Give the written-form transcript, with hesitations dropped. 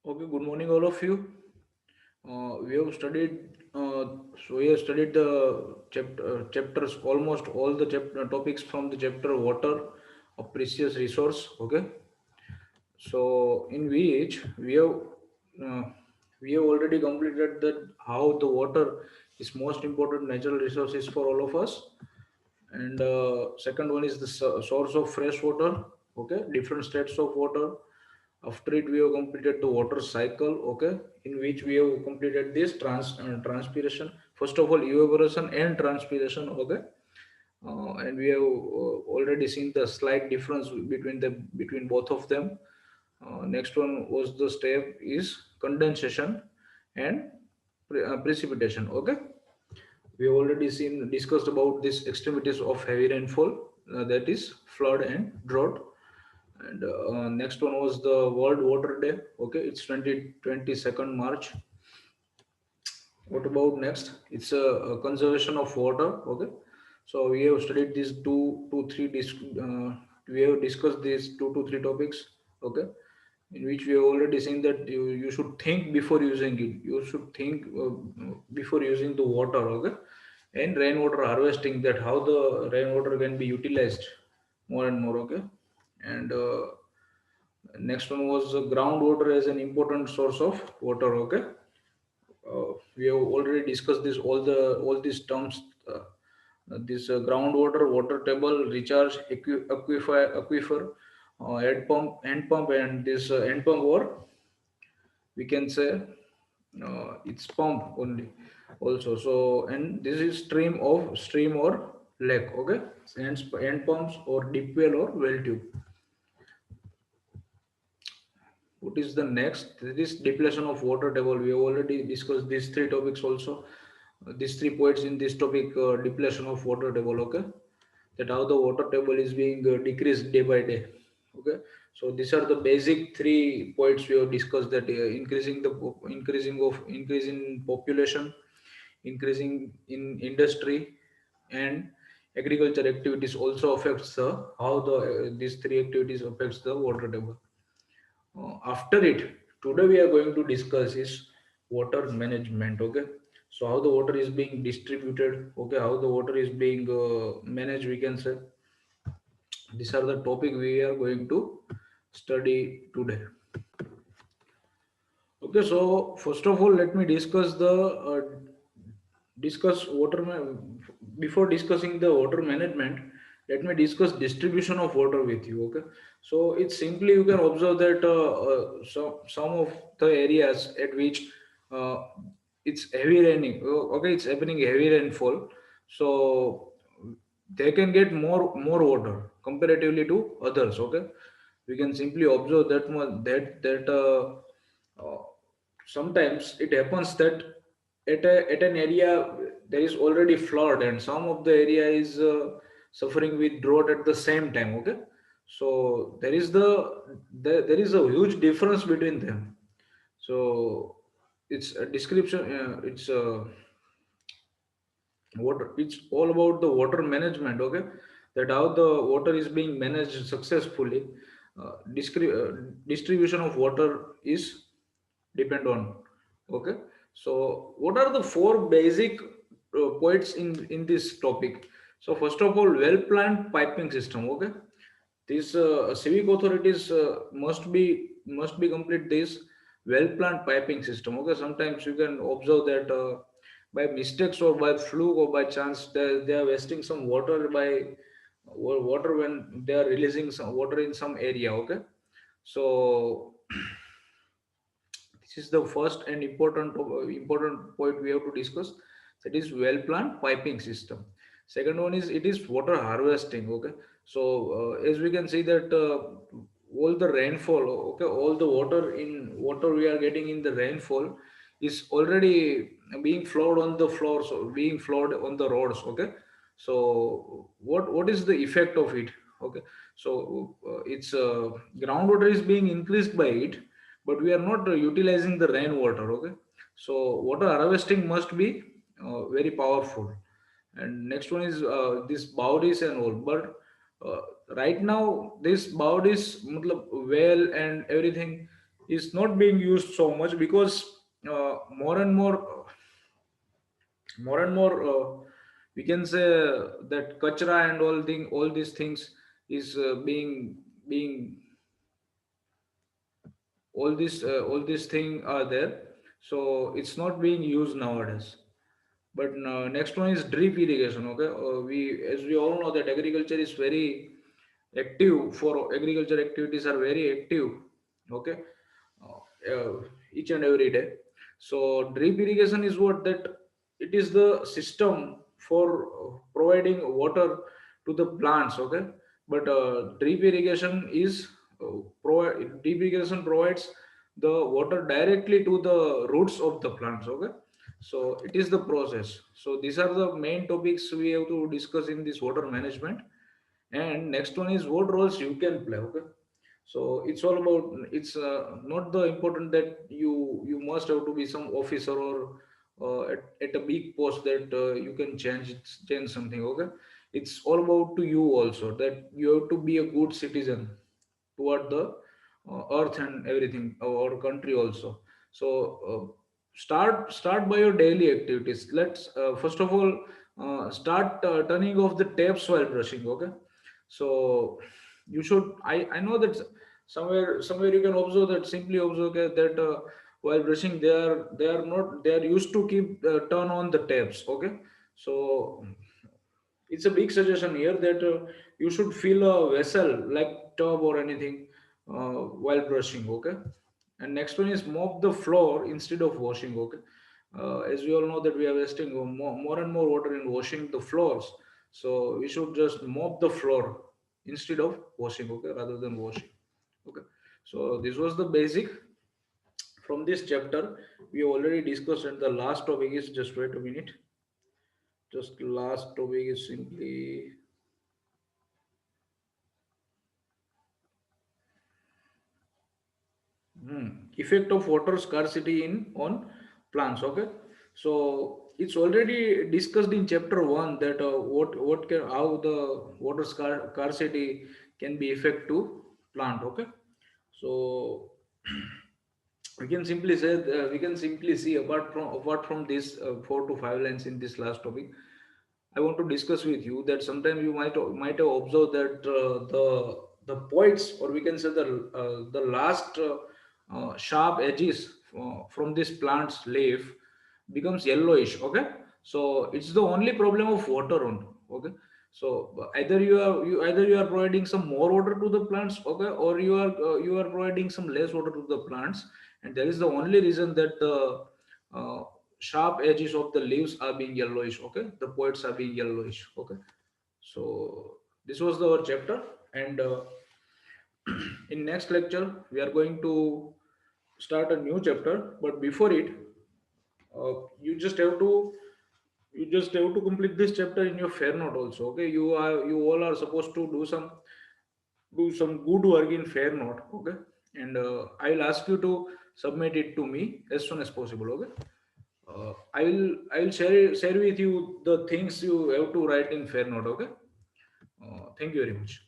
Okay, good morning, all of you. We have studied. We have studied the chapters, almost all the topics from the chapter water, a precious resource. Okay, so in which uh, we have already completed that how the water is most important natural resources for all of us, and second one is the source of fresh water. Okay, different states of water. After it we have completed the water cycle, okay, in which we have completed this transpiration, first of all evaporation and transpiration, okay. And we have already seen the slight difference between both of them. Next one was the step is condensation and precipitation, okay. We have already seen discussed about these extremities of heavy rainfall, that is flood and drought. And next one was the World Water Day. Okay, it's 22nd March. What about next? It's a conservation of water. Okay, so we have studied these we have discussed these two to three topics. Okay, in which we have already seen that you should think before using it. You should think before using the water. Okay, and rainwater harvesting, that how the rainwater can be utilized more and more. Okay, and next one was groundwater as an important source of water. Okay, we have already discussed this all these terms. This groundwater, water table, recharge, aquifer, hand pump, and this hand pump, or we can say it's pump only also. So and this is stream or lake. Okay, hand pumps or deep well or well tube. What is the next? This depletion of water table. We have already discussed these three topics also. These three points in this topic, depletion of water table. Okay, that how the water table is being decreased day by day. Okay, so these are the basic three points we have discussed. That increase in population, increasing in industry, and agriculture activities also affects the how the these three activities affects the water table. After it, today we are going to discuss is water management. Okay, so how the water is being distributed, okay, how the water is being managed, we can say. These are the topic we are going to study today. Okay, so first of all, let me discuss the discuss before discussing the water management. Let me discuss distribution of water with you. Okay, so it's simply you can observe that some of the areas at which uh, it's heavy raining, okay, it's happening heavy rainfall, so they can get more water comparatively to others. Okay, we can simply observe that sometimes it happens that at an area there is already flood, and some of the area is suffering with drought at the same time. Okay, so there is a huge difference between them. So it's a description, it's water, it's all about the water management. Okay, that how the water is being managed successfully. Distribution of water is depend on. Okay, so what are the four basic points in this topic? So first of all, well planned piping system. Okay, these civic authorities must be complete this well planned piping system. Okay, sometimes you can observe that by mistakes or by fluke or by chance they are wasting some water water when they are releasing some water in some area. Okay, so this is the first and important point we have to discuss. That is well planned piping system. Second one is it is water harvesting. Okay, so as we can see that all the rainfall, okay, all the water we are getting in the rainfall is already being flowed on the floors, or being flowed on the roads. Okay, so what is the effect of it? Okay, so it's groundwater is being increased by it, but we are not utilizing the rainwater. Okay, so water harvesting must be very powerful. And next one is this bodies and all, but uh, right now this bodies matlab, well and everything, is not being used so much because more and more we can say that kachra and all these things is being all these thing are there, so it's not being used nowadays. But next one is drip irrigation. Okay, we as we all know that agriculture is very active, for agriculture activities are very active. Okay, each and every day. So drip irrigation is what that it is the system for providing water to the plants. Okay, but drip irrigation is drip irrigation provides the water directly to the roots of the plants. Okay, so it is the process. So these are the main topics we have to discuss in this water management. And next one is what roles you can play. Okay, so it's all about, it's not the important that you must have to be some officer or at a big post that you can change something. Okay, it's all about to you also, that you have to be a good citizen toward the earth and everything, our country also. So start by your daily activities. Let's first of all start turning off the taps while brushing. Okay, so you should, I know that somewhere you can observe that, simply observe that while brushing they are used to keep turn on the taps. Okay, so it's a big suggestion here that you should fill a vessel like tub or anything while brushing. Okay, and next one is mop the floor instead of washing. Okay, as we all know that we are wasting more and more water in washing the floors, so we should just mop the floor instead of washing. Okay, rather than washing. Okay, so this was the basic from this chapter. We already discussed, and the last topic is, just wait a minute, just last topic is simply effect of water scarcity in on plants. Okay, so it's already discussed in chapter 1 that what can, how the water scarcity can be effect to plant. Okay, so we can simply see, apart from this 4 to 5 lines in this last topic, I want to discuss with you that sometimes you might have observed that the points, or we can say the last sharp edges from this plant's leaf becomes yellowish. Okay, so it's the only problem of water on. Okay, so either you are providing some more water to the plants. Okay, or you are providing some less water to the plants, and that is the only reason that the uh, sharp edges of the leaves are being yellowish. Okay, the points are being yellowish. Okay, so this was our chapter. And in next lecture we are going to start a new chapter. But before it, uh, you just have to complete this chapter in your fair note also. Okay, you all are supposed to do some good work in fair note. Okay, and I'll ask you to submit it to me as soon as possible. Okay, I'll share with you the things you have to write in fair note. Okay, thank you very much.